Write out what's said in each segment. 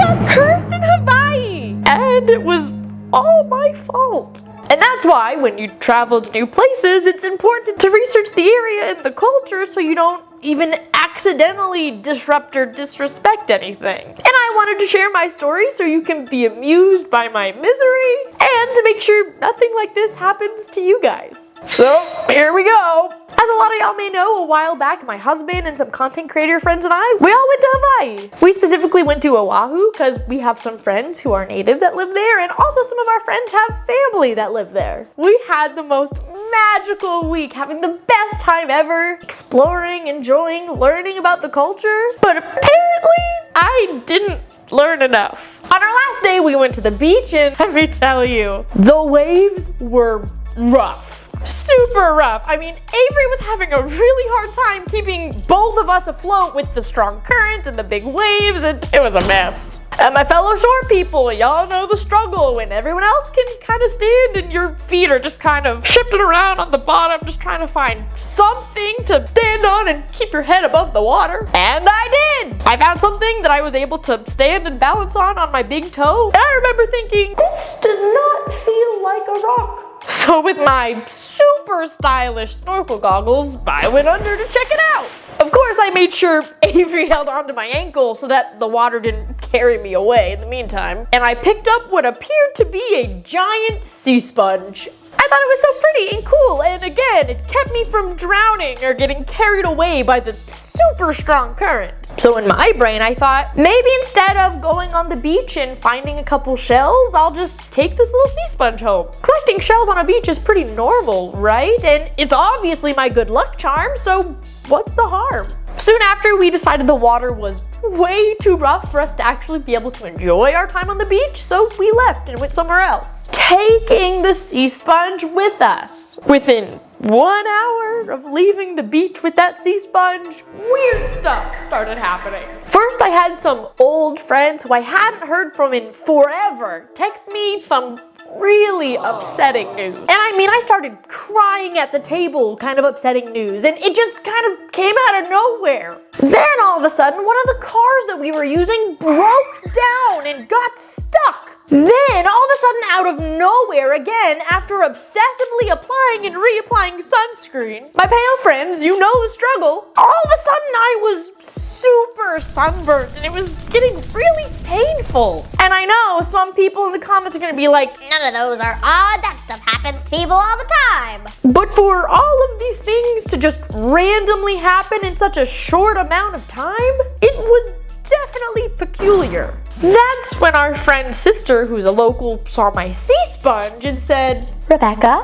got cursed in Hawaii, and it was all my fault. And that's why when you travel to new places, it's important to research the area and the culture so you don't even accidentally disrupt or disrespect anything. And I wanted to share my story so you can be amused by my misery and to make sure nothing like this happens to you guys. So here we go. As a lot of y'all may know, a while back, my husband and some content creator friends and I, we all went to Hawaii. We specifically went to Oahu because we have some friends who are native that live there, and also some of our friends have family that live there. We had the most magical week, having the best time ever, exploring, enjoying, learning about the culture. But apparently, I didn't learn enough. On our last day, we went to the beach, and let me tell you, the waves were rough. Super rough. I mean, Avery was having a really hard time keeping both of us afloat with the strong current and the big waves, and it was a mess. And my fellow shore people, y'all know the struggle when everyone else can kind of stand and your feet are just kind of shifting around on the bottom, just trying to find something to stand on and keep your head above the water. And I did! I found something that I was able to stand and balance on my big toe. And I remember thinking, this does not feel like a rock. So with my super stylish snorkel goggles, I went under to check it out. Of course, I made sure Avery held onto my ankle so that the water didn't carry me away in the meantime. And I picked up what appeared to be a giant sea sponge. I thought it was so pretty and cool, and again, it kept me from drowning or getting carried away by the super strong current. So in my brain, I thought, maybe instead of going on the beach and finding a couple shells, I'll just take this little sea sponge home. Collecting shells on a beach is pretty normal, right? And it's obviously my good luck charm, so what's the harm? Soon after, we decided the water was way too rough for us to actually be able to enjoy our time on the beach, so we left and went somewhere else, taking the sea sponge with us. Within 1 hour of leaving the beach with that sea sponge, weird stuff started happening. First, I had some old friends who I hadn't heard from in forever text me some really upsetting news. And I mean, I started crying at the table, kind of upsetting news, and it just kind of came out of nowhere. Then all of a sudden, one of the cars that we were using broke down and got stuck. Then, all of a sudden, out of nowhere again, after obsessively applying and reapplying sunscreen, my pale friends, you know the struggle, all of a sudden I was super sunburned and it was getting really painful. And I know some people in the comments are gonna be like, none of those are odd, that stuff happens to people all the time. But for all of these things to just randomly happen in such a short amount of time, it was definitely peculiar. That's when our friend's sister, who's a local, saw my sea sponge and said, Rebecca,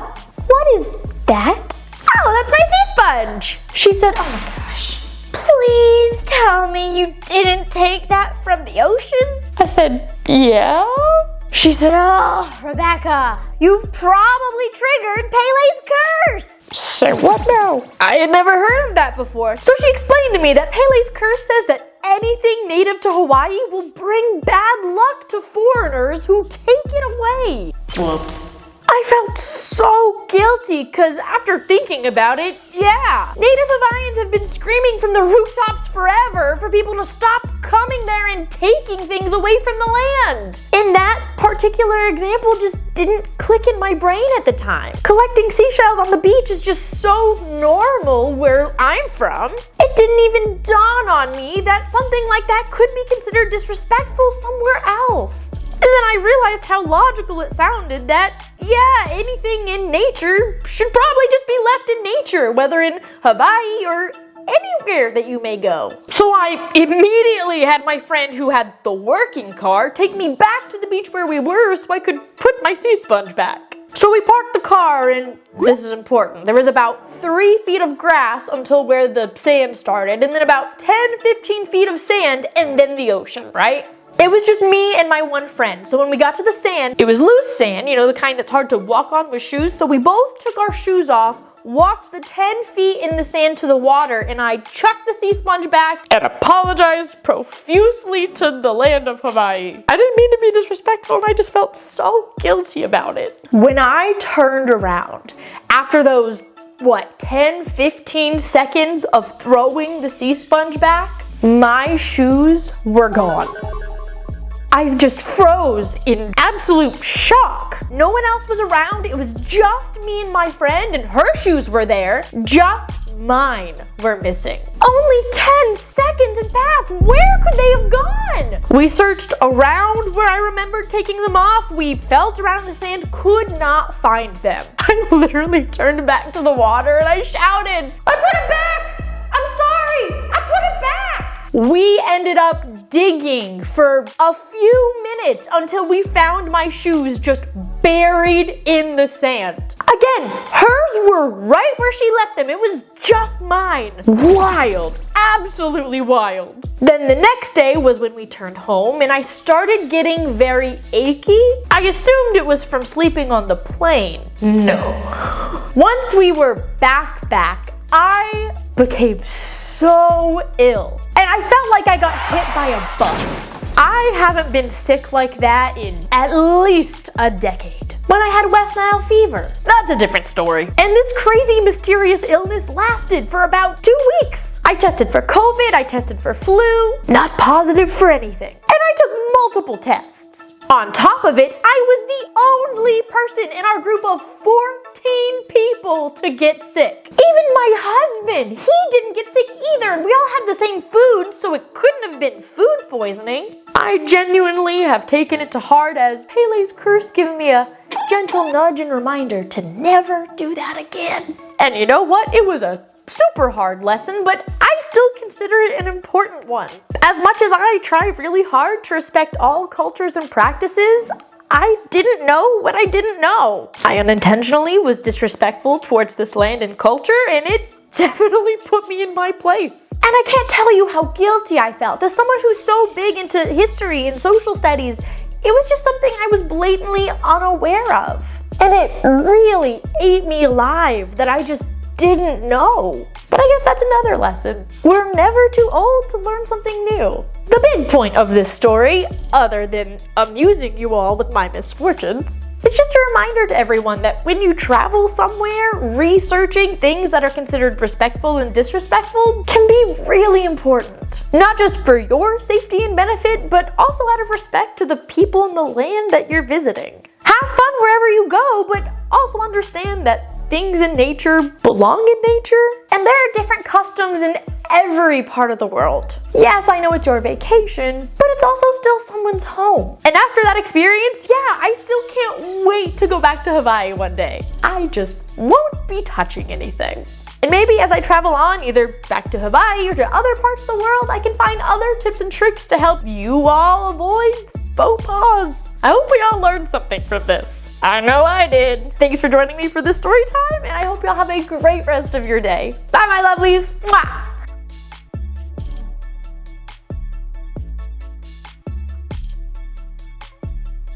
what is that? "Oh, that's my sea sponge." She said, "Oh my gosh, Please tell me you didn't take that from the ocean? I said, "Yeah." She said, Oh, Rebecca, you've probably triggered Pele's curse. "Say what now?" I had never heard of that before. So she explained to me that Pele's curse says that anything native to Hawaii will bring bad luck to foreigners who take it away. Whoops. I felt so guilty because after thinking about it, yeah, Native Hawaiians have been screaming from the rooftops forever for people to stop coming there and taking things away from the land. And that particular example just didn't click in my brain at the time. Collecting seashells on the beach is just so normal where I'm from. It didn't even dawn on me that something like that could be considered disrespectful somewhere else. And then I realized how logical it sounded that, yeah, anything in nature should probably just be left in nature, whether in Hawaii or anywhere that you may go. So I immediately had my friend who had the working car take me back to the beach where we were so I could put my sea sponge back. So we parked the car, and this is important. There was about 3 feet of grass until where the sand started, and then about 10-15 feet of sand, and then the ocean, right? It was just me and my one friend. So when we got to the sand, it was loose sand, you know, the kind that's hard to walk on with shoes. So we both took our shoes off, walked the 10 feet in the sand to the water, and I chucked the sea sponge back and apologized profusely to the land of Hawaii. I didn't mean to be disrespectful, and I just felt so guilty about it. When I turned around, after those, 10-15 seconds of throwing the sea sponge back, my shoes were gone. I just froze in absolute shock. No one else was around. It was just me and my friend, and her shoes were there. Just mine were missing. Only 10 seconds had passed. Where could they have gone? We searched around where I remembered taking them off. We felt around the sand, could not find them. I literally turned back to the water and I shouted, "I put it back! I'm sorry! I put it back!" We ended up digging for a few minutes until we found my shoes just buried in the sand. Again, hers were right where she left them. It was just mine. Wild. Absolutely wild. Then the next day was when we turned home and I started getting very achy. I assumed it was from sleeping on the plane. No. Once we were back, I became so ill. And I felt like I got hit by a bus. I haven't been sick like that in at least a decade. When I had West Nile fever. That's a different story. And this crazy, mysterious illness lasted for about 2 weeks. I tested for COVID, I tested for flu, not positive for anything. And I took multiple tests. On top of it, I was the only person in our group of 14 people to get sick. Even my husband, he didn't get sick either, and we all had the same food, so it couldn't have been food poisoning. I genuinely have taken it to heart as Pele's curse giving me a gentle nudge and reminder to never do that again. And you know what? It was a super hard lesson, but I still consider it an important one. As much as I try really hard to respect all cultures and practices, I didn't know what I didn't know. I unintentionally was disrespectful towards this land and culture, and it definitely put me in my place. And I can't tell you how guilty I felt. As someone who's so big into history and social studies, it was just something I was blatantly unaware of. And it really ate me alive that I just didn't know. But I guess that's another lesson. We're never too old to learn something new. The big point of this story, other than amusing you all with my misfortunes, it's just a reminder to everyone that when you travel somewhere, researching things that are considered respectful and disrespectful can be really important. Not just for your safety and benefit, but also out of respect to the people in the land that you're visiting. Have fun wherever you go, but also understand that things in nature belong in nature, and there are different customs in every part of the world. Yes, I know it's your vacation, but it's also still someone's home. And after that experience, yeah, I still can't wait to go back to Hawaii one day. I just won't be touching anything. And maybe as I travel on, either back to Hawaii or to other parts of the world, I can find other tips and tricks to help you all avoid faux pas. I hope we all learned something from this. I know I did. Thanks for joining me for this story time, and I hope you all have a great rest of your day. Bye, my lovelies. Mwah.